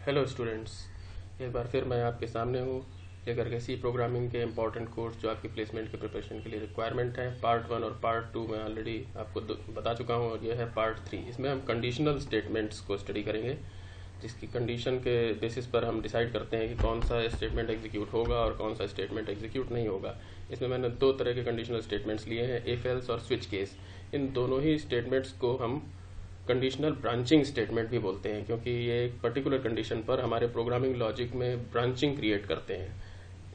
Hello students, एक बार फिर मैं आपके सामने हूँ लेकर के सी प्रोग्रामिंग के इम्पॉर्टेंट कोर्स जो आपकी प्लेसमेंट के प्रिपरेशन के लिए रिक्वायरमेंट है। पार्ट 1 और पार्ट 2 मैं ऑलरेडी आपको बता चुका हूँ और यह है पार्ट 3। इसमें हम कंडीशनल स्टेटमेंट्स को स्टडी करेंगे, जिसकी कंडीशन के बेसिस पर हम डिसाइड करते हैं कि कौन सा स्टेटमेंट एग्जीक्यूट होगा और कौन सा स्टेटमेंट एग्जीक्यूट नहीं होगा। इसमें मैंने दो तरह के कंडीशनल स्टेटमेंट्स लिए हैं, इफ एल्स और स्विच केस। इन दोनों ही स्टेटमेंट्स को हम कंडीशनल ब्रांचिंग स्टेटमेंट भी बोलते हैं, क्योंकि ये एक पर्टिकुलर कंडीशन पर हमारे प्रोग्रामिंग लॉजिक में ब्रांचिंग क्रिएट करते हैं।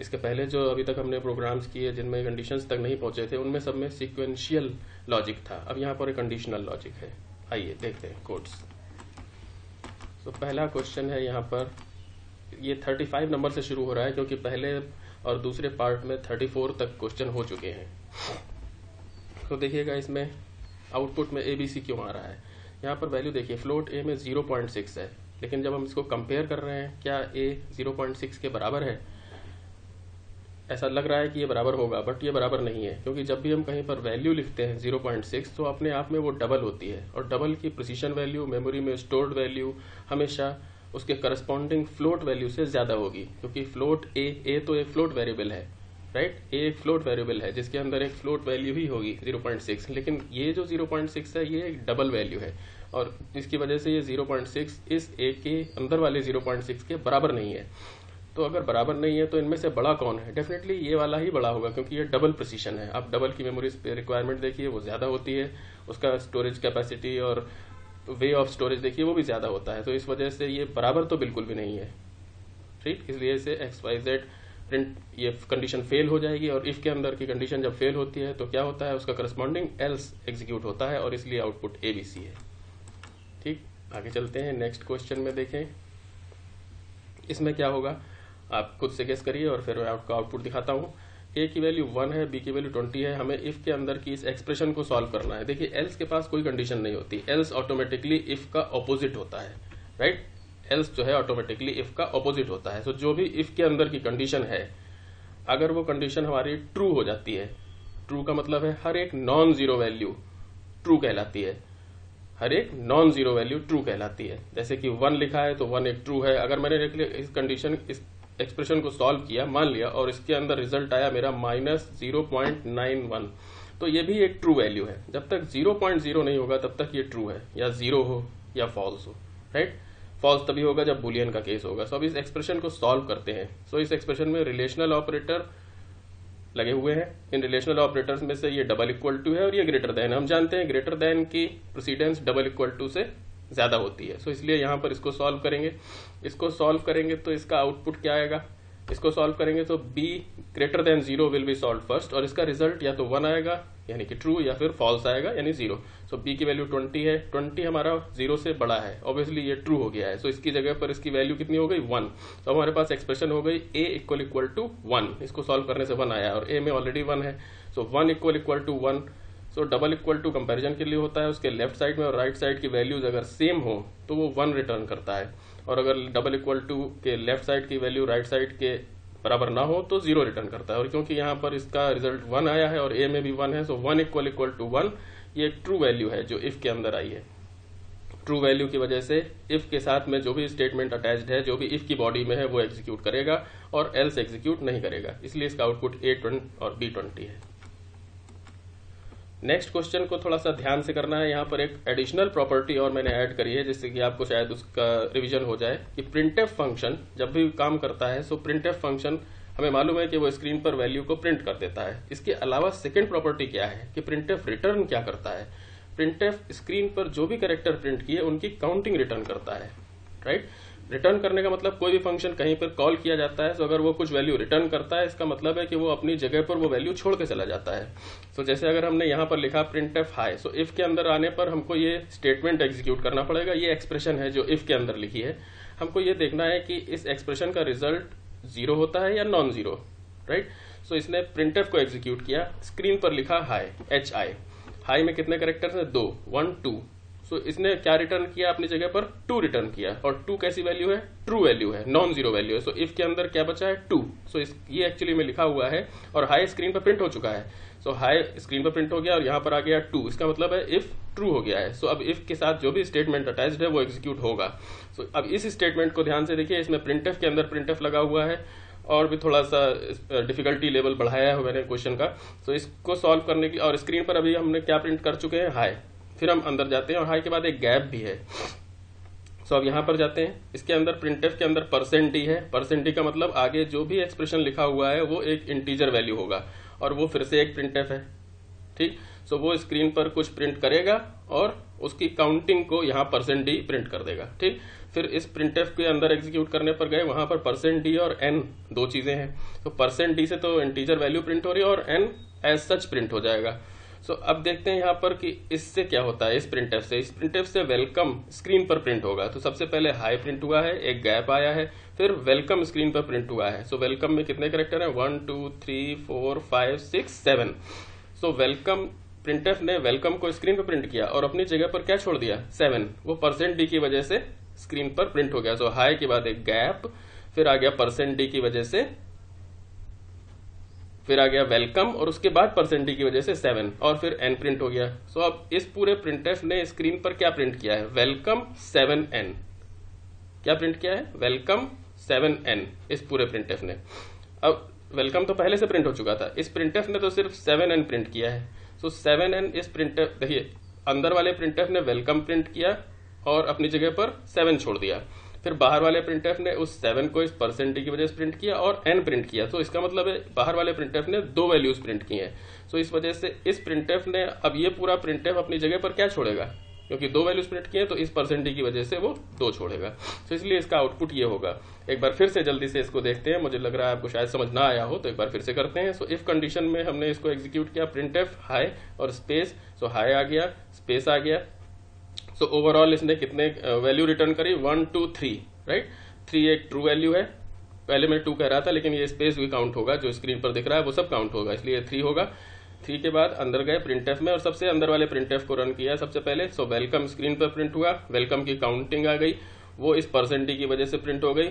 इसके पहले जो अभी तक हमने प्रोग्राम्स किए जिनमें कंडीशंस तक नहीं पहुंचे थे, उनमें सब में सीक्वेंशियल लॉजिक था। अब यहाँ पर एक कंडीशनल लॉजिक है। आइए देखते हैं कोड्स। तो पहला क्वेश्चन है यहाँ पर, ये 35 नंबर से शुरू हो रहा है क्योंकि पहले और दूसरे पार्ट में 34 तक क्वेश्चन हो चुके हैं। तो देखिएगा इसमें आउटपुट में ABC क्यों आ रहा है। यहाँ पर वैल्यू देखिए, फ्लोट A में 0.6 है, लेकिन जब हम इसको कंपेयर कर रहे हैं, क्या A 0.6 के बराबर है? ऐसा लग रहा है कि ये बराबर होगा, बट ये बराबर नहीं है, क्योंकि जब भी हम कहीं पर वैल्यू लिखते हैं 0.6 तो अपने आप में वो डबल होती है, और डबल की प्रिसीशन वैल्यू मेमोरी में स्टोर्ड वैल्यू हमेशा उसके करस्पॉन्डिंग फ्लोट वैल्यू से ज्यादा होगी, क्योंकि फ्लोट A तो एक फ्लोट वेरिएबल है, राइट। A एक फ्लोट वेरिएबल है जिसके अंदर एक फ्लोट वैल्यू ही होगी 0.6, लेकिन ये जो 0.6 है ये एक डबल वैल्यू है, और इसकी वजह से ये 0.6 इस A के अंदर वाले 0.6 के बराबर नहीं है। तो अगर बराबर नहीं है तो इनमें से बड़ा कौन है? डेफिनेटली ये वाला ही बड़ा होगा, क्योंकि ये डबल प्रिसीशन है। आप डबल की मेमोरी रिक्वायरमेंट देखिए, वो ज्यादा होती है, उसका स्टोरेज कैपेसिटी और वे ऑफ स्टोरेज देखिए वो भी ज्यादा होता है। तो इस वजह से ये बराबर तो बिल्कुल भी नहीं है, ठीक। इसलिए इसे XYZ प्रिंट, ये कंडीशन फेल हो जाएगी, और इफ के अंदर की कंडीशन जब फेल होती है तो क्या होता है, उसका करस्पॉन्डिंग एल्स एग्जीक्यूट होता है, और इसलिए आउटपुट ABC है, ठीक। आगे चलते हैं, नेक्स्ट क्वेश्चन में देखें। इसमें क्या होगा आप खुद से गेस करिए और फिर मैं आपको आउटपुट दिखाता हूँ। A की वैल्यू 1 है, B की वैल्यू 20 है। हमें इफ के अंदर की इस एक्सप्रेशन को सॉल्व करना है। देखिए एल्स के पास कोई कंडीशन नहीं होती, एल्स ऑटोमेटिकली इफ का ऑपोजिट होता है, राइट। एल्स जो है ऑटोमेटिकली इफ का ऑपोजिट होता है। तो जो भी इफ के अंदर की कंडीशन है, अगर वो कंडीशन हमारी ट्रू हो जाती है, ट्रू का मतलब है हर एक नॉन जीरो वैल्यू ट्रू कहलाती है, हर एक नॉन जीरो वैल्यू ट्रू कहलाती है। जैसे कि 1 लिखा है तो 1 एक ट्रू है। अगर मैंने इस कंडीशन, इस एक्सप्रेशन को सॉल्व किया, मान लिया, और इसके अंदर रिजल्ट आया मेरा -0.91, तो ये भी एक ट्रू वैल्यू है। जब तक 0.0 नहीं होगा तब तक ये ट्रू है, या जीरो हो या फॉल्स हो, राइट। फॉल्स तभी होगा जब बुलियन का केस होगा। सो अब इस एक्सप्रेशन को सॉल्व करते हैं। सो इस एक्सप्रेशन में रिलेशनल ऑपरेटर लगे हुए हैं। इन रिलेशनल ऑपरेटर्स में से ये डबल इक्वल टू है और ये ग्रेटर देन। हम जानते हैं ग्रेटर देन की प्रेसिडेंस डबल इक्वल टू से ज्यादा होती है। सो इसलिए यहां पर इसको सॉल्व करेंगे। इसको सॉल्व करेंगे तो इसका आउटपुट क्या आएगा? इसको सॉल्व करेंगे तो B greater than 0 will be solve first, और इसका रिजल्ट या तो 1 आएगा यानी कि ट्रू, या फिर फॉल्स आएगा यानी 0। सो B की वैल्यू 20 है, 20 हमारा 0 से बड़ा है, ऑब्वियसली ये ट्रू हो गया है। सो इसकी जगह पर इसकी वैल्यू कितनी हो गई? 1। तो हमारे पास एक्सप्रेशन हो गई A इक्वल टू 1। इसको सॉल्व करने से 1 आया, और A में ऑलरेडी 1 है। So 1 equal to 1। So double equal to comparison के लिए होता है, उसके लेफ्ट साइड में और राइट साइड की वैल्यूज अगर सेम हो तो वो 1 रिटर्न करता है, और अगर डबल इक्वल टू के लेफ्ट साइड की वैल्यू राइट साइड के बराबर ना हो तो 0 रिटर्न करता है। और क्योंकि यहाँ पर इसका रिजल्ट 1 आया है और A में भी 1 है, सो 1 इक्वल टू 1 ये एक ट्रू वैल्यू है जो इफ के अंदर आई है। ट्रू वैल्यू की वजह से इफ के साथ में जो भी स्टेटमेंट अटैच्ड है, जो भी इफ की बॉडी में है, वो एग्जीक्यूट करेगा और एल्स एग्जीक्यूट नहीं करेगा। इसलिए इसका आउटपुट A20 और B20 है। नेक्स्ट क्वेश्चन को थोड़ा सा ध्यान से करना है। यहाँ पर एक एडिशनल प्रॉपर्टी और मैंने ऐड करी है, जिससे कि आपको शायद उसका रिवीजन हो जाए कि प्रिंटफ फंक्शन जब भी काम करता है, सो प्रिंटफ फंक्शन हमें मालूम है कि वो स्क्रीन पर वैल्यू को प्रिंट कर देता है। इसके अलावा सेकंड प्रॉपर्टी क्या है कि प्रिंटफ रिटर्न क्या करता है? प्रिंटफ स्क्रीन पर जो भी कैरेक्टर प्रिंट किए उनकी काउंटिंग रिटर्न करता है, राइट। रिटर्न करने का मतलब कोई भी फंक्शन कहीं पर कॉल किया जाता है, तो अगर वो कुछ वैल्यू रिटर्न करता है, इसका मतलब है कि वो अपनी जगह पर वो वैल्यू छोड़ के चला जाता है। तो जैसे अगर हमने यहाँ पर लिखा प्रिंटफ हाई, सो इफ के अंदर आने पर हमको ये स्टेटमेंट एग्जीक्यूट करना पड़ेगा। ये एक्सप्रेशन है जो इफ के अंदर लिखी है। हमको ये देखना है कि इस एक्सप्रेशन का रिजल्ट 0 होता है या नॉन जीरो, राइट। सो इसने प्रिंटफ को एग्जीक्यूट किया, स्क्रीन पर लिखा हाई, HI। हाई में कितने कैरेक्टर्स हैं? 2, 1, 2। सो इसने क्या रिटर्न किया? अपनी जगह पर 2 रिटर्न किया, और 2 कैसी वैल्यू है? ट्रू वैल्यू है, नॉन जीरो वैल्यू है। सो इफ के अंदर क्या बचा है? 2। सो ये एक्चुअली में लिखा हुआ है, और हाई स्क्रीन पर प्रिंट हो चुका है। सो हाई स्क्रीन पर प्रिंट हो गया और यहाँ पर आ गया 2। इसका मतलब है इफ ट्रू हो गया है। सो अब इफ के साथ जो भी स्टेटमेंट अटैच्ड है वो एग्जीक्यूट होगा। सो अब इस स्टेटमेंट को ध्यान से देखिए, इसमें प्रिंटफ के अंदर प्रिंटफ लगा हुआ है और भी थोड़ा सा डिफिकल्टी लेवल बढ़ाया है मैंने क्वेश्चन का। सो इसको सॉल्व करने के लिए, और स्क्रीन पर अभी हमने क्या प्रिंट कर चुके हैं, हाई। फिर हम अंदर जाते हैं और हाई के बाद एक गैप भी है। सो अब यहाँ पर जाते हैं, इसके अंदर प्रिंटफ के अंदर %d है। %d का मतलब आगे जो भी एक्सप्रेशन लिखा हुआ है वो एक इंटीजर वैल्यू होगा और वो फिर से एक प्रिंटफ है, ठीक। सो वो स्क्रीन पर कुछ प्रिंट करेगा और उसकी काउंटिंग को यहाँ %d प्रिंट कर देगा, ठीक। फिर इस प्रिंटफ के अंदर एग्जीक्यूट करने पर गए, वहां पर %d और n दो चीजें हैं। तो %d से तो इंटीजर वैल्यू प्रिंट हो रही है और n एज सच प्रिंट हो जाएगा। सो अब देखते हैं यहाँ पर कि इससे क्या होता है। इस प्रिंटफ से वेलकम स्क्रीन पर प्रिंट होगा। तो सबसे पहले हाई प्रिंट हुआ है, एक गैप आया है, फिर वेलकम स्क्रीन पर प्रिंट हुआ है। सो वेलकम में कितने कैरेक्टर हैं, 1 2 3 4 5 6 7। सो वेलकम, प्रिंटफ ने वेलकम को स्क्रीन पर प्रिंट किया और अपनी जगह पर क्या छोड़ दिया, 7। वो %d की वजह से स्क्रीन पर प्रिंट हो गया। सो हाई के बाद एक गैप, फिर आ गया %d की वजह से, फिर आ गया वेलकम और उसके बाद %d की वजह से 7 और फिर n प्रिंट हो गया। सो अब इस पूरे प्रिंटफ ने स्क्रीन पर क्या प्रिंट किया है, वेलकम 7n। क्या प्रिंट किया है, वेलकम 7n। इस पूरे प्रिंटफ ने, अब वेलकम तो पहले से प्रिंट हो चुका था, इस प्रिंटफ ने तो सिर्फ 7n प्रिंट किया है। सो 7n इस प्रिंटफ, देखिए अंदर वाले प्रिंटफ ने वेलकम प्रिंट किया और अपनी जगह पर 7 छोड़ दिया। फिर बाहर वाले प्रिंटफ ने उस 7 को इस %d की वजह से प्रिंट किया और n प्रिंट किया। तो इसका मतलब है बाहर वाले प्रिंटफ ने दो वैल्यूज प्रिंट की हैं। सो इस वजह से इस प्रिंटफ ने, अब ये पूरा प्रिंटफ अपनी जगह पर क्या छोड़ेगा, क्योंकि दो वैल्यूज प्रिंट किए तो इस %d की वजह से वो 2 छोड़ेगा। तो इसलिए इसका आउटपुट ये होगा। एक बार फिर से जल्दी से इसको देखते हैं, मुझे लग रहा है आपको शायद समझ ना आया हो, तो एक बार फिर से करते हैं। सो इफ कंडीशन में हमने इसको एग्जीक्यूट किया, प्रिंटफ हाई और स्पेस। सो हाई आ गया, स्पेस आ गया। सो ओवरऑल इसने कितने वैल्यू रिटर्न करी, 1 2 3, राइट। 3 एक ट्रू वैल्यू है, पहले मैं 2 कह रहा था लेकिन ये स्पेस भी काउंट होगा, जो स्क्रीन पर दिख रहा है वो सब काउंट होगा, इसलिए 3 होगा। 3 के बाद अंदर गए प्रिंटफ में और सबसे अंदर वाले प्रिंटफ को रन किया सबसे पहले। सो वेलकम स्क्रीन पर प्रिंट हुआ, वेलकम की काउंटिंग आ गई, वो इस %d की वजह से प्रिंट हो गई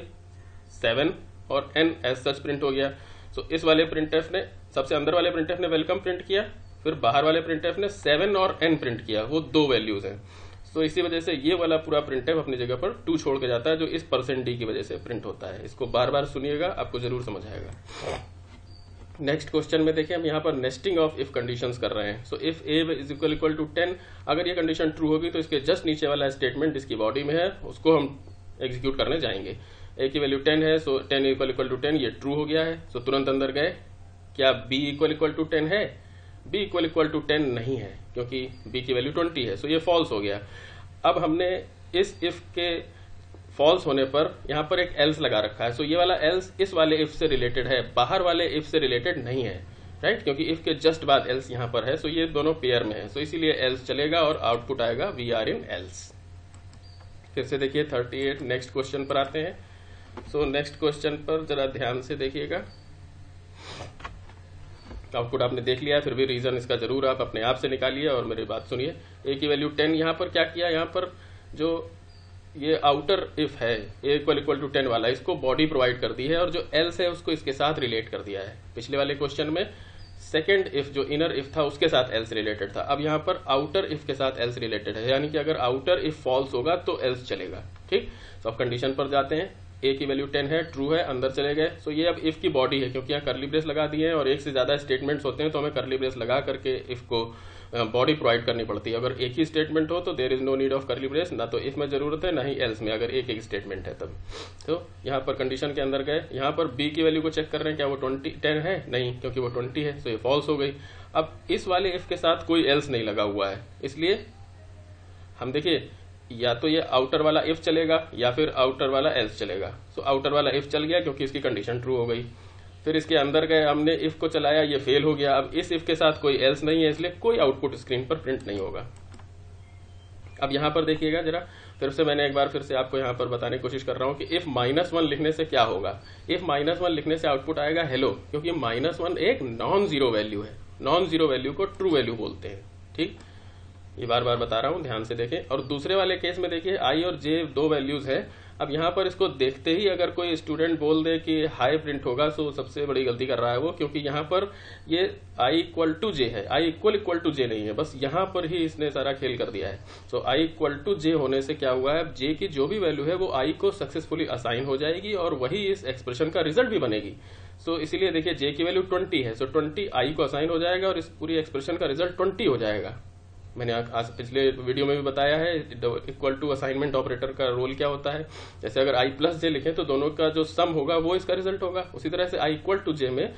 7 और n एज सच प्रिंट हो गया। सो इस वाले प्रिंटफ ने, सबसे अंदर वाले प्रिंटफ ने वेलकम प्रिंट किया, फिर बाहर वाले प्रिंटफ ने 7 और n प्रिंट किया, वो दो वैल्यूज हैं। तो इसी वजह से ये वाला पूरा प्रिंटफ अपनी जगह पर 2 छोड़ के जाता है, जो इस %d की वजह से प्रिंट होता है। इसको बार बार सुनिएगा, आपको जरूर समझ आएगा। नेक्स्ट क्वेश्चन में देखिए, हम यहाँ पर नेस्टिंग ऑफ इफ कंडीशंस कर रहे हैं। So if a is equal to 10, अगर ये कंडीशन ट्रू होगी तो इसके जस्ट नीचे वाला स्टेटमेंट इसकी बॉडी में है, उसको हम एग्जीक्यूट करने जाएंगे। a की वैल्यू 10 है, सो 10 इक्वल टू 10, ये ट्रू हो गया है। सो तुरंत अंदर गए, क्या b इक्वल टू 10 है, b इक्वल टू 10 नहीं है, क्योंकि b की वैल्यू 20 है। सो ये फॉल्स हो गया। अब हमने इस इफ के फॉल्स होने पर यहाँ पर एक एल्स लगा रखा है। सो ये वाला एल्स इस वाले इफ से रिलेटेड है, बाहर वाले इफ से रिलेटेड नहीं है, राइट, क्योंकि इफ के जस्ट बाद एल्स यहाँ पर है। सो ये दोनों पेयर में है, सो इसीलिए एल्स चलेगा और आउटपुट आएगा वी आर इन एल्स। फिर से देखिए 38, नेक्स्ट क्वेश्चन पर आते हैं। सो नेक्स्ट क्वेश्चन पर जरा ध्यान से देखिएगा। आउटपुट आपने देख लिया, फिर भी रीजन इसका जरूर आप अपने आप से निकालिए और मेरी बात सुनिए। ए की वैल्यू 10, यहाँ पर क्या किया, यहाँ पर जो ये आउटर इफ है ए इक्वल टू 10 वाला, इसको बॉडी प्रोवाइड कर दी है और जो एल्स है उसको इसके साथ रिलेट कर दिया है। पिछले वाले क्वेश्चन में सेकेंड इफ जो इनर इफ था उसके साथ एल्स रिलेटेड था, अब यहाँ पर आउटर इफ के साथ एल्स रिलेटेड है, यानी कि अगर आउटर इफ फॉल्स होगा तो एल्स चलेगा, ठीक। तो अब कंडीशन पर जाते हैं। ए की वैल्यू 10 है, ट्रू है, अंदर चले गए। सो ये अब इफ की बॉडी है, क्योंकि यहाँ करली ब्रेस लगा दिए हैं और एक से ज्यादा स्टेटमेंट्स होते हैं तो हमें करली ब्रेस लगा करके इफ को बॉडी प्रोवाइड करनी पड़ती है। अगर एक ही स्टेटमेंट हो तो there is no need of curly brace, ना तो इफ में जरूरत है ना ही एल्स में, अगर एक एक स्टेटमेंट है तब। तो यहाँ पर कंडीशन के अंदर गए, यहाँ पर बी की वैल्यू को चेक कर रहे हैं, क्या वो 10 है, नहीं, क्योंकि वो 20 है, सो ये फॉल्स हो गई। अब इस वाले इफ के साथ कोई एल्स नहीं लगा हुआ है, इसलिए हम देखिए या तो ये आउटर वाला इफ चलेगा या फिर आउटर वाला एल्स चलेगा। सो आउटर वाला इफ चल गया क्योंकि इसकी कंडीशन ट्रू हो गई। फिर इसके अंदर गए, हमने इफ को चलाया, ये फेल हो गया। अब इस इफ के साथ कोई एल्स नहीं है, इसलिए कोई आउटपुट स्क्रीन पर प्रिंट नहीं होगा। अब यहाँ पर देखिएगा जरा, फिर से मैंने एक बार फिर से आपको यहाँ पर बताने की कोशिश कर रहा हूँ कि इफ -1 लिखने से क्या होगा। इफ -1 लिखने से आउटपुट आएगा हेलो, क्योंकि -1 एक नॉन जीरो वैल्यू है, नॉन जीरो वैल्यू को ट्रू वैल्यू बोलते हैं, ठीक। ये बार बार बता रहा हूं, ध्यान से देखें। और दूसरे वाले केस में देखिए आई और जे दो वैल्यूज है, अब यहाँ पर इसको देखते ही अगर कोई स्टूडेंट बोल दे कि हाई प्रिंट होगा तो सबसे बड़ी गलती कर रहा है वो, क्योंकि यहाँ पर ये i इक्वल टू जे है, i इक्वल टू जे नहीं है, बस यहाँ पर ही इसने सारा खेल कर दिया है। सो i इक्वल टू जे होने से क्या हुआ है, जे की जो भी वैल्यू है वो i को सक्सेसफुली असाइन हो जाएगी और वही इस एक्सप्रेशन का रिजल्ट भी बनेगी। सो इसीलिए देखिए जे की वैल्यू 20 है, सो 20 i को असाइन हो जाएगा और इस पूरी एक्सप्रेशन का रिजल्ट 20 हो जाएगा। मैंने आज पिछले वीडियो में भी बताया है इक्वल टू असाइनमेंट ऑपरेटर का रोल क्या होता है। जैसे अगर i प्लस जे लिखें तो दोनों का जो सम होगा वो इसका रिजल्ट होगा। उसी तरह से i इक्वल टू जे में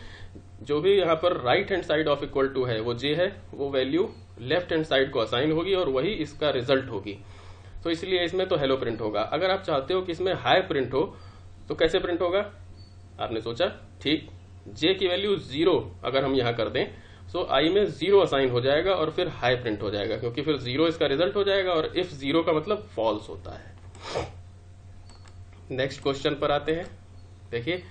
जो भी यहाँ पर right hand side of equal to है वो जे है, वो वैल्यू लेफ्ट हैंड साइड को असाइन होगी और वही इसका रिजल्ट होगी। तो इसलिए इसमें तो हेलो प्रिंट होगा। अगर आप चाहते हो कि इसमें हाई प्रिंट हो तो कैसे प्रिंट होगा, आपने सोचा ठीक, जे की वैल्यू 0 अगर हम यहाँ कर दें सो i में 0 असाइन हो जाएगा और फिर हाई प्रिंट हो जाएगा, क्योंकि फिर 0 इसका रिजल्ट हो जाएगा और इफ 0 का मतलब फॉल्स होता है। नेक्स्ट क्वेश्चन पर आते हैं। देखिए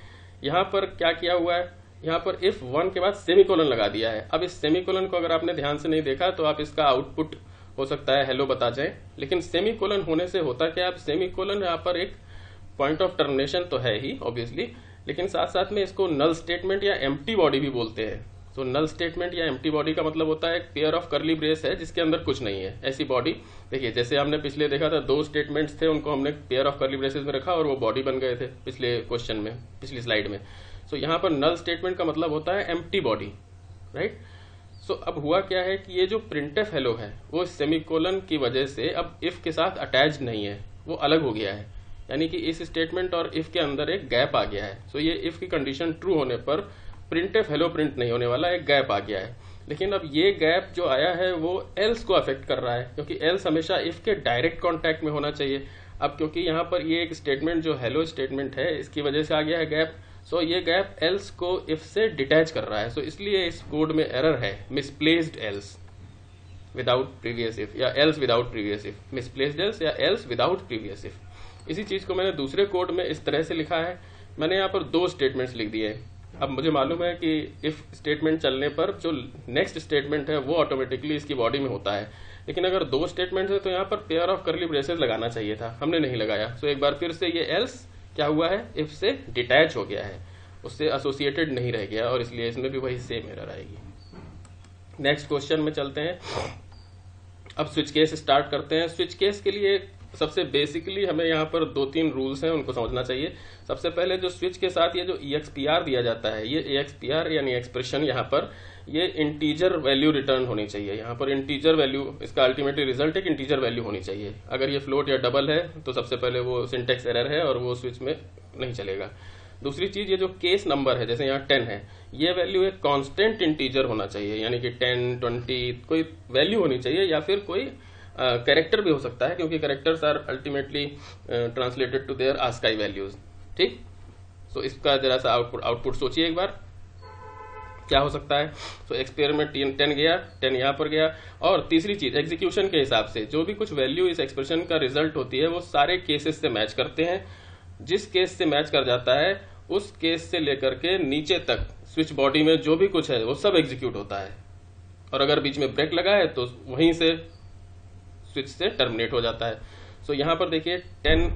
यहाँ पर क्या किया हुआ है, यहाँ पर if 1 के बाद सेमीकोलन लगा दिया है। अब इस सेमीकोलन को अगर आपने ध्यान से नहीं देखा तो आप इसका आउटपुट हो सकता है हेलो बता जाए, लेकिन सेमीकोलन होने से होता क्या, आप सेमीकोलन यहाँ पर एक पॉइंट ऑफ टर्मिनेशन तो है ही ऑब्वियसली, लेकिन साथ साथ में इसको नल स्टेटमेंट या एम्प्टी बॉडी भी बोलते हैं। तो नल स्टेटमेंट या एम्प्टी बॉडी का मतलब होता है एक पेयर ऑफ करली ब्रेस है जिसके अंदर कुछ नहीं है, ऐसी बॉडी। देखिए जैसे हमने पिछले देखा था 2 स्टेटमेंट्स थे, उनको हमने पेयर ऑफ करली ब्रेसेस में रखा और वो बॉडी बन गए थे पिछले क्वेश्चन में, पिछली स्लाइड में। सो यहाँ पर नल स्टेटमेंट का मतलब होता है एम्प्टी बॉडी, राइट। सो अब हुआ क्या है कि ये जो प्रिंटफ हेलो है वो सेमीकोलन की वजह से अब इफ के साथ अटैच नहीं है, वो अलग हो गया है, यानी कि इस स्टेटमेंट और इफ के अंदर एक गैप आ गया है। सो ये इफ की कंडीशन ट्रू होने पर प्रिंटफ हेलो प्रिंट नहीं होने वाला, एक गैप आ गया है। लेकिन अब ये गैप जो आया है वो एल्स को अफेक्ट कर रहा है, क्योंकि एल्स हमेशा इफ के डायरेक्ट कांटेक्ट में होना चाहिए। अब क्योंकि यहाँ पर ये एक स्टेटमेंट जो हेलो स्टेटमेंट है इसकी वजह से आ गया है गैप, सो ये गैप एल्स को इफ से डिटैच कर रहा है। सो इसलिए इस कोड में एरर है, misplaced else without previous if या else without previous if, misplaced else या एल्स विदाउट प्रीवियस इफ। इसी चीज को मैंने दूसरे कोड में इस तरह से लिखा है, मैंने यहाँ पर 2 स्टेटमेंट्स लिख दिए हैं। अब मुझे मालूम है कि इफ स्टेटमेंट चलने पर जो नेक्स्ट स्टेटमेंट है वो ऑटोमेटिकली इसकी बॉडी में होता है, लेकिन अगर 2 स्टेटमेंट है तो यहाँ पर पेयर ऑफ करली ब्रेसेस लगाना चाहिए था, हमने नहीं लगाया। सो एक बार फिर से ये एल्स क्या हुआ है, इफ से डिटैच हो गया है, उससे एसोसिएटेड नहीं रह गया और इसलिए इसमें भी वही सेम एरर आएगी। नेक्स्ट क्वेश्चन में चलते हैं। अब स्विच केस स्टार्ट करते हैं। स्विच केस के लिए सबसे बेसिकली हमें यहाँ पर 2-3 रूल्स हैं, उनको समझना चाहिए। सबसे पहले जो स्विच के साथ ये जो EXPR दिया जाता है, ये EXPR यानी एक्सप्रेशन यहाँ पर ये इंटीजर वैल्यू रिटर्न होनी चाहिए। यहाँ पर इंटीजर वैल्यू, इसका अल्टीमेटली रिजल्ट एक इंटीजर वैल्यू होनी चाहिए। अगर ये फ्लोट या डबल है तो सबसे पहले वो सिंटेक्स एरर है और वो स्विच में नहीं चलेगा। दूसरी चीज, ये जो केस नंबर है जैसे यहाँ 10 है, ये वैल्यू एक कांस्टेंट इंटीजर होना चाहिए, यानी कि 10, 20 कोई वैल्यू होनी चाहिए, या फिर कोई कैरेक्टर भी हो सकता है, क्योंकि characters are ultimately translated to their ASCII values. ठीक, सो इसका जरा सा आउटपुट सोचिए एक बार क्या हो सकता है। सो एक्सपेरिमेंट 10 गया, 10 यहाँ पर गया। और तीसरी चीज, एग्जीक्यूशन के हिसाब से जो भी कुछ वैल्यू इस एक्सप्रेशन का रिजल्ट होती है वो सारे केसेस से मैच करते हैं। जिस केस से मैच कर जाता है उस केस से लेकर के नीचे तक स्विच बॉडी में जो भी कुछ है वो सब एग्जीक्यूट होता है, और अगर बीच में ब्रेक लगा है तो वहीं से स्विच से टर्मिनेट हो जाता है। सो यहाँ पर देखिए 10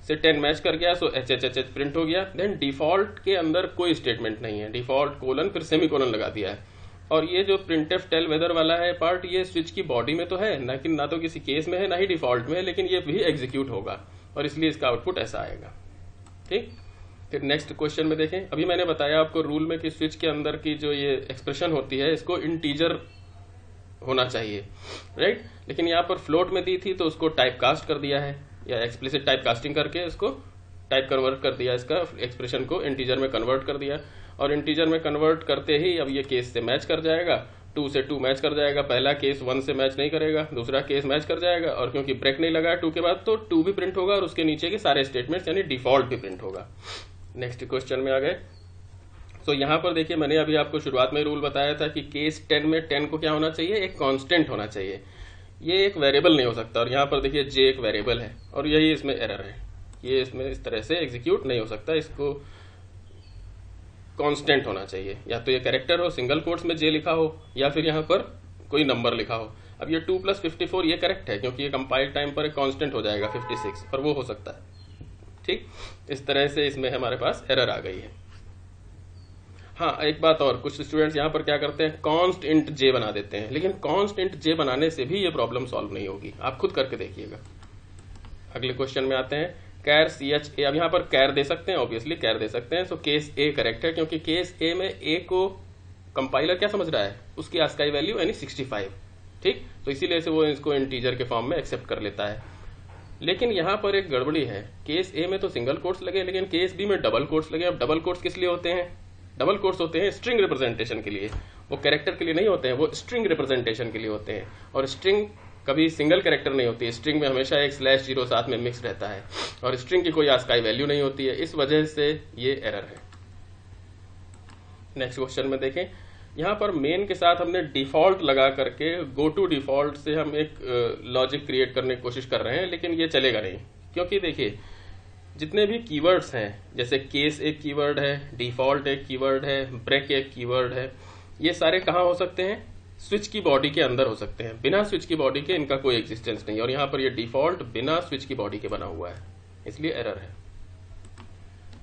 से 10 मैच कर गया, सो HHHH प्रिंट हो गया। देन डिफॉल्ट के अंदर कोई स्टेटमेंट नहीं है, डिफॉल्ट कोलन फिर सेमीकोलन लगा दिया है। और ये जो प्रिंटफ टेल वेदर वाला है पार्ट, ये स्विच की बॉडी में तो है, लेकिन ना तो किसी केस में है ना ही डिफॉल्ट में है, लेकिन ये भी एग्जीक्यूट होगा और इसलिए इसका आउटपुट ऐसा आएगा। ठीक, फिर नेक्स्ट क्वेश्चन में देखें। अभी मैंने बताया आपको रूल में कि स्विच के अंदर की जो ये एक्सप्रेशन होती है इसको इंटीजर होना चाहिए, राइट। लेकिन यहाँ पर फ्लोट में दी थी तो उसको टाइप कास्ट कर दिया है, या एक्सप्लिसिट टाइप कास्टिंग करके इसको टाइप कन्वर्ट कर दिया, इसका एक्सप्रेशन को इंटीजर में कन्वर्ट कर दिया। और इंटीजर में कन्वर्ट करते ही अब ये केस से मैच कर जाएगा, 2 से 2 मैच कर जाएगा। पहला केस 1 से मैच नहीं करेगा, दूसरा केस मैच कर जाएगा, और क्योंकि ब्रेक नहीं लगा 2 के बाद तो 2 भी प्रिंट होगा और उसके नीचे के सारे स्टेटमेंट्स यानी डिफॉल्ट भी प्रिंट होगा। नेक्स्ट क्वेश्चन में आ गए। तो यहाँ पर देखिए मैंने अभी आपको शुरुआत में रूल बताया था कि केस 10 में 10 को क्या होना चाहिए, एक कांस्टेंट होना चाहिए, ये एक वेरिएबल नहीं हो सकता। और यहाँ पर देखिए जे एक वेरिएबल है और यही इसमें एरर है, ये इसमें इस तरह से एग्जीक्यूट नहीं हो सकता, इसको कांस्टेंट होना चाहिए। या तो ये कैरेक्टर हो, सिंगल कोट्स में जे लिखा हो, या फिर यहाँ पर कोई नंबर लिखा हो। अब ये 2 + 54 ये करेक्ट है, क्योंकि ये कंपाइल टाइम पर एक कांस्टेंट हो जाएगा 56, और वो हो सकता है। ठीक, इस तरह से इसमें हमारे पास एरर आ गई है। हाँ, एक बात और, कुछ स्टूडेंट्स यहाँ पर क्या करते हैं, कॉन्स्ट इंट जे बना देते हैं, लेकिन कॉन्स्ट इंट जे बनाने से भी ये प्रॉब्लम सॉल्व नहीं होगी, आप खुद करके देखिएगा। अगले क्वेश्चन में आते हैं, कैर सी एच ए। अब यहाँ पर कैर दे सकते हैं, ऑब्वियसली कैर दे सकते हैं, सो केस ए करेक्ट है, क्योंकि केस ए में ए को कंपाइलर क्या समझ रहा है, उसकी आस्काई वैल्यू यानी 65, ठीक, तो इसीलिए से वो इसको इंटीजर के फॉर्म में एक्सेप्ट कर लेता है। लेकिन यहाँ पर एक गड़बड़ी है, केस ए में तो सिंगल कोट्स लगे, लेकिन केस बी में डबल कोट्स लगे। अब डबल कोट्स किस लिए होते हैं, डबल कोट्स होते हैं स्ट्रिंग रिप्रेजेंटेशन के लिए, वो कैरेक्टर के लिए नहीं होते हैं, वो स्ट्रिंग रिप्रेजेंटेशन के लिए होते हैं। और स्ट्रिंग कभी सिंगल कैरेक्टर नहीं होती है, स्ट्रिंग में हमेशा एक /0 साथ में मिक्स रहता है, और स्ट्रिंग की कोई आस्काई वैल्यू नहीं होती है, इस वजह से ये एरर है। नेक्स्ट क्वेश्चन में देखें, यहाँ पर मेन के साथ हमने डिफॉल्ट लगा करके गो टू डिफॉल्ट से हम एक लॉजिक क्रिएट करने की कोशिश कर रहे हैं, लेकिन ये चलेगा नहीं, क्योंकि देखिए जितने भी कीवर्ड्स हैं, जैसे केस एक कीवर्ड है, डिफॉल्ट एक कीवर्ड है, ब्रेक एक कीवर्ड है, ये सारे कहाँ हो सकते हैं, स्विच की बॉडी के अंदर हो सकते हैं, बिना स्विच की बॉडी के इनका कोई एग्जिस्टेंस नहीं। और यहाँ पर ये डिफॉल्ट बिना स्विच की बॉडी के बना हुआ है, इसलिए एरर है।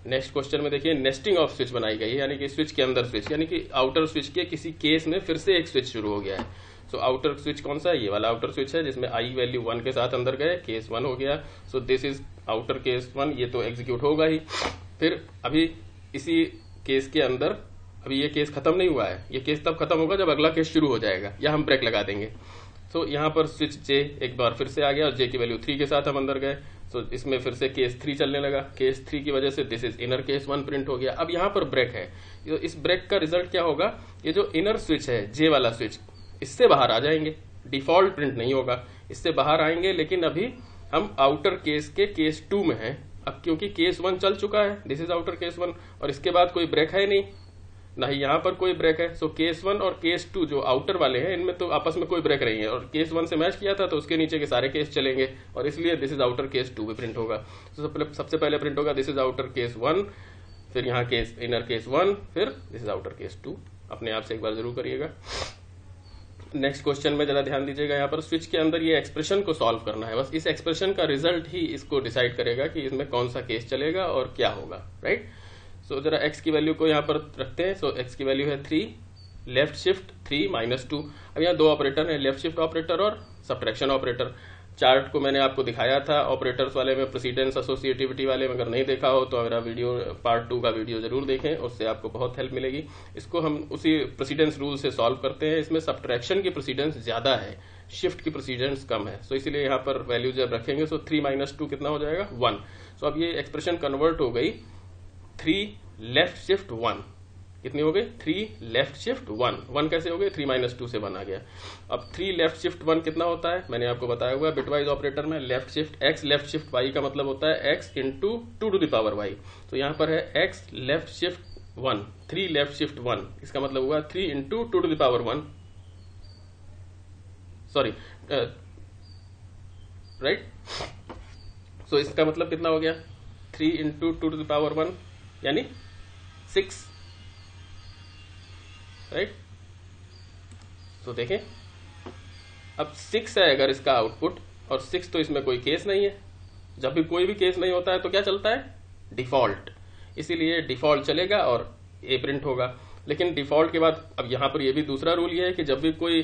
नेक्स्ट क्वेश्चन में देखिए, नेस्टिंग ऑफ स्विच बनाई गई है, यानी कि स्विच के अंदर स्विच, यानी कि आउटर स्विच के किसी केस में फिर से एक स्विच शुरू हो गया है। सो आउटर स्विच कौन सा है, ये वाला आउटर स्विच है, जिसमें आई वैल्यू 1 के साथ अंदर गए, केस 1 हो गया, so this is outer case 1, ये तो एग्जीक्यूट होगा ही। फिर अभी इसी केस के अंदर अभी ये केस खत्म नहीं हुआ है, ये केस तब खत्म होगा जब अगला केस शुरू हो जाएगा, या हम ब्रेक लगा देंगे। सो यहाँ पर स्विच जे एक बार फिर से आ गया, और जे की वैल्यू 3 के साथ हम अंदर गए, तो इसमें फिर से केस 3 चलने लगा, केस 3 की वजह से this is inner case 1 print हो गया। अब यहाँ पर ब्रेक है, तो इस ब्रेक का रिजल्ट क्या होगा, ये जो इनर स्विच है, जे वाला स्विच, इससे बाहर आ जाएंगे, डिफॉल्ट प्रिंट नहीं होगा, इससे बाहर आएंगे। लेकिन अभी हम आउटर केस के केस 2 में हैं, अब क्योंकि केस 1 चल चुका है, दिस इज आउटर केस 1, और इसके बाद कोई ब्रेक है नहीं, ना ही यहाँ पर कोई ब्रेक है। सो केस 1 और केस 2 जो आउटर वाले हैं, इनमें तो आपस में कोई ब्रेक नहीं है, और केस 1 से मैच किया था तो उसके नीचे के सारे केस चलेंगे, और इसलिए दिस इज आउटर केस 2 भी प्रिंट होगा। तो सबसे पहले प्रिंट होगा दिस इज आउटर केस 1, फिर यहाँ केस इनर केस 1, फिर दिस इज आउटर केस 2। अपने आप से एक बार जरूर करिएगा। नेक्स्ट क्वेश्चन में जरा ध्यान दीजिएगा, यहाँ पर स्विच के अंदर ये एक्सप्रेशन को सॉल्व करना है, बस इस एक्सप्रेशन का रिजल्ट ही इसको डिसाइड करेगा कि इसमें कौन सा केस चलेगा और क्या होगा, राइट। सो जरा x की वैल्यू को यहाँ पर रखते हैं। सो x की वैल्यू है 3, लेफ्ट शिफ्ट 3 -2। अब यहाँ दो ऑपरेटर है, लेफ्ट शिफ्ट ऑपरेटर और सब्ट्रैक्शन ऑपरेटर। चार्ट को मैंने आपको दिखाया था ऑपरेटर्स वाले में, प्रेसिडेंस एसोसिएटिविटी वाले में, अगर नहीं देखा हो तो मेरा वीडियो पार्ट 2 का वीडियो जरूर देखें, उससे आपको बहुत हेल्प मिलेगी। इसको हम उसी प्रेसिडेंस रूल से सॉल्व करते हैं। इसमें सब्ट्रैक्शन की प्रेसिडेंस ज्यादा है, शिफ्ट की प्रेसिडेंस कम है, सो इसीलिए यहाँ पर वैल्यू जब रखेंगे सो 3 - 2 कितना हो जाएगा, 1। सो अब ये एक्सप्रेशन कन्वर्ट हो गई 3 लेफ्ट शिफ्ट 1, कितनी हो गई, 3 लेफ्ट शिफ्ट 1। 1 कैसे हो गई, 3 - 2 से 1 आ गया। अब 3 लेफ्ट शिफ्ट 1 कितना होता है, मैंने आपको बताया हुआ है बिटवाइज ऑपरेटर में, left shift x left shift y का मतलब होता है x into 2 to the power y। तो यहाँ पर है x left shift 1, 3 left shift 1, इसका मतलब हुआ 3 into 2 to the power 1, sorry, right. So इसका मतलब कितना हो गया, 3 इंटू 2 टू द पावर 1 यानी 6, राइट। तो देखें अब 6 है अगर इसका आउटपुट, और 6 तो इसमें कोई केस नहीं है, जब भी कोई भी केस नहीं होता है तो क्या चलता है, डिफॉल्ट, इसीलिए डिफॉल्ट चलेगा और ए प्रिंट होगा। लेकिन डिफॉल्ट के बाद अब यहाँ पर ये भी दूसरा रूल ये है कि जब भी कोई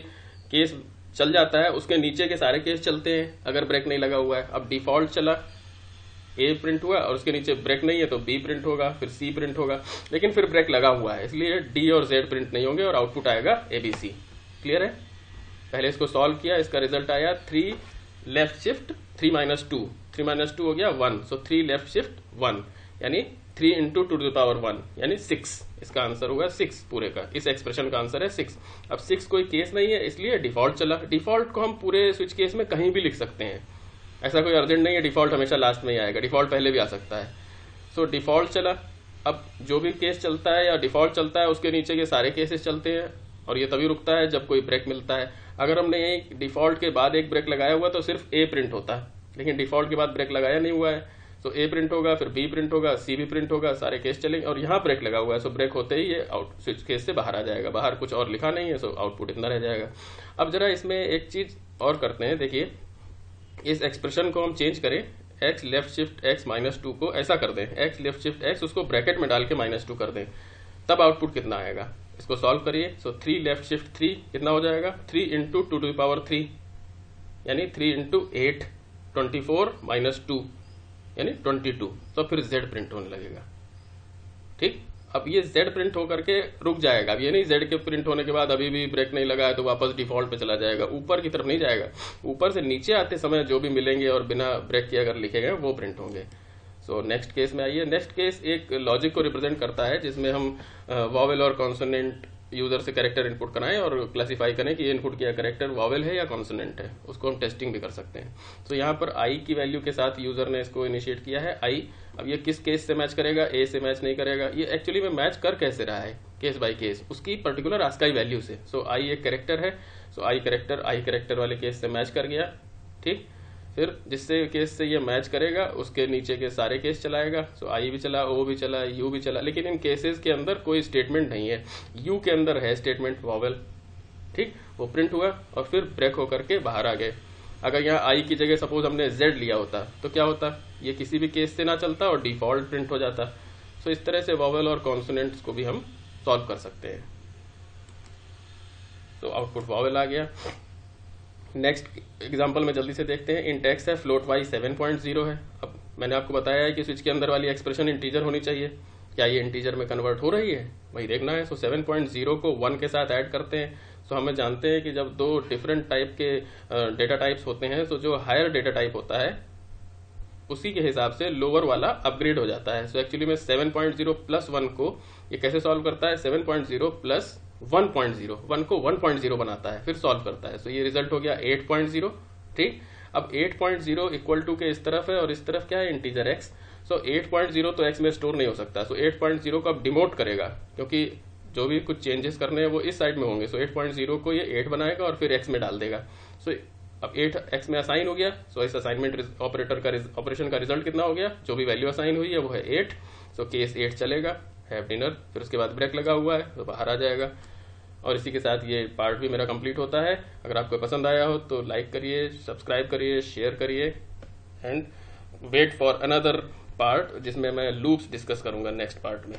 केस चल जाता है उसके नीचे के सारे केस चलते हैं अगर ब्रेक नहीं लगा हुआ है। अब डिफॉल्ट चला, ए प्रिंट हुआ, और उसके नीचे ब्रेक नहीं है तो बी प्रिंट होगा, फिर सी प्रिंट होगा, लेकिन फिर ब्रेक लगा हुआ है इसलिए डी और जेड प्रिंट नहीं होंगे और आउटपुट आएगा एबीसी। क्लियर है। पहले इसको सॉल्व किया, इसका रिजल्ट आया 3 लेफ्ट शिफ्ट 3 - 2, 3 - 2 हो गया 1, सो 3 लेफ्ट शिफ्ट 1 यानी 3 इंटू 2 टू द पावर 1 यानी 6। इसका आंसर होगा 6 पूरे का, इस एक्सप्रेशन का आंसर है 6। अब 6 कोई केस नहीं है इसलिए डिफॉल्ट चला। डिफॉल्ट को हम पूरे स्विच केस में कहीं भी लिख सकते हैं, ऐसा कोई अर्जेंट नहीं है डिफॉल्ट हमेशा लास्ट में ही आएगा, डिफॉल्ट पहले भी आ सकता है। सो डिफॉल्ट चला, अब जो भी केस चलता है या डिफॉल्ट चलता है उसके नीचे के सारे केसेस चलते हैं, और ये तभी रुकता है जब कोई ब्रेक मिलता है। अगर हमने एक डिफॉल्ट के बाद एक ब्रेक लगाया हुआ तो सिर्फ ए प्रिंट होता है, लेकिन डिफॉल्ट के बाद ब्रेक लगाया नहीं हुआ है, सो ए प्रिंट होगा, फिर बी प्रिंट होगा, सी भी प्रिंट होगा, सारे केस चलेंगे। और यहाँ ब्रेक लगा हुआ है, सो ब्रेक होते ही ये आउट स्विच केस से बाहर आ जाएगा, बाहर कुछ और लिखा नहीं है, सो आउटपुट इतना रह जाएगा। अब जरा इसमें एक चीज और करते हैं, देखिए इस एक्सप्रेशन को हम चेंज करें, एक्स लेफ्ट शिफ्ट एक्स -2 को ऐसा कर दें, एक्स लेफ्ट शिफ्ट एक्स उसको ब्रैकेट में डाल के -2 कर दें, तब आउटपुट कितना आएगा, इसको सॉल्व करिए। सो 3 लेफ्ट शिफ्ट 3 कितना हो जाएगा, 3 इंटू 2⁻3 यानी 3 इंटू 8 24 -2 यानी 22। तो फिर z प्रिंट होने लगेगा। ठीक, अब ये z प्रिंट होकर के रुक जाएगा। अब ये नहीं z के प्रिंट होने के बाद अभी भी ब्रेक नहीं लगा है तो वापस डिफॉल्ट पे चला जाएगा, ऊपर की तरफ नहीं जाएगा, ऊपर से नीचे आते समय जो भी मिलेंगे और बिना ब्रेक किए अगर लिखे गए वो प्रिंट होंगे। सो नेक्स्ट केस में आइए। नेक्स्ट केस एक लॉजिक को रिप्रेजेंट करता है जिसमें हम वॉवेल और कॉन्सोनेंट यूजर से कैरेक्टर इनपुट कराएं और क्लासिफाई करें कि ये इनपुट किया कैरेक्टर वॉवेल है या कॉन्सोनेंट है, उसको हम टेस्टिंग भी कर सकते हैं। तो यहाँ पर आई की वैल्यू के साथ यूजर ने इसको इनिशिएट किया है आई। अब ये किस केस से मैच करेगा, ए से मैच नहीं करेगा, ये एक्चुअली में मैच कर कैसे रहा है केस बाय केस, उसकी पर्टिकुलर आस्काई वैल्यू से। सो आई एक कैरेक्टर है, सो आई कैरेक्टर वाले केस से मैच कर गया। ठीक, फिर जिससे केस से ये मैच करेगा उसके नीचे के सारे केस चलाएगा। सो आई भी चला, ओ भी चला, यू भी चला, लेकिन इन केसेस के अंदर कोई स्टेटमेंट नहीं है। यू के अंदर है स्टेटमेंट वॉवेल। ठीक, वो प्रिंट हुआ और फिर ब्रेक होकर के बाहर आ गए। अगर यहाँ आई की जगह सपोज हमने जेड लिया होता तो क्या होता, ये किसी भी केस से ना चलता और डिफॉल्ट प्रिंट हो जाता। सो इस तरह से वॉवेल और कॉन्सोनेंट्स को भी हम सॉल्व कर सकते हैं। तो आउटपुट वॉवेल आ गया। नेक्स्ट एग्जांपल में जल्दी से देखते हैं। इन टेक्स्ट है फ्लोट वाई 7.0 है। अब मैंने आपको बताया है कि स्विच के अंदर वाली एक्सप्रेशन इंटीजर होनी चाहिए, क्या ये इंटीजर में कन्वर्ट हो रही है वही देखना है। सो 7.0 को 1 के साथ ऐड करते हैं। सो हमें जानते हैं कि जब दो डिफरेंट टाइप के डेटा टाइप्स होते हैं तो जो हायर डेटा टाइप होता है उसी के हिसाब से लोअर वाला अपग्रेड हो जाता है। सो एक्चुअली में 7.0 प्लस 1 को ये कैसे सॉल्व करता है, 7.0 प्लस 1.0 1 को 1.0 बनाता है फिर सॉल्व करता है। सो ये रिजल्ट हो गया 8.0। ठीक, अब 8.0 इक्वल टू के इस तरफ है और इस तरफ क्या है, इंटीजर x। सो 8.0 तो x में स्टोर नहीं हो सकता। सो 8.0 को अब डिमोट करेगा क्योंकि जो भी कुछ चेंजेस करने हैं वो इस साइड में होंगे। सो 8.0 को ये 8 बनाएगा और फिर x में डाल देगा। सो अब 8 x में असाइन हो गया। सो इस असाइनमेंट ऑपरेशन का रिजल्ट कितना हो गया, जो भी वैल्यू असाइन हुई है वो है 8। सो केस 8 चलेगा, हैव डिनर, फिर उसके बाद ब्रेक लगा हुआ है तो बाहर आ जाएगा। और इसी के साथ ये पार्ट भी मेरा कंप्लीट होता है। अगर आपको पसंद आया हो तो लाइक करिए, सब्सक्राइब करिए, शेयर करिए and wait for another part जिसमें मैं लूप्स डिस्कस करूंगा नेक्स्ट पार्ट में।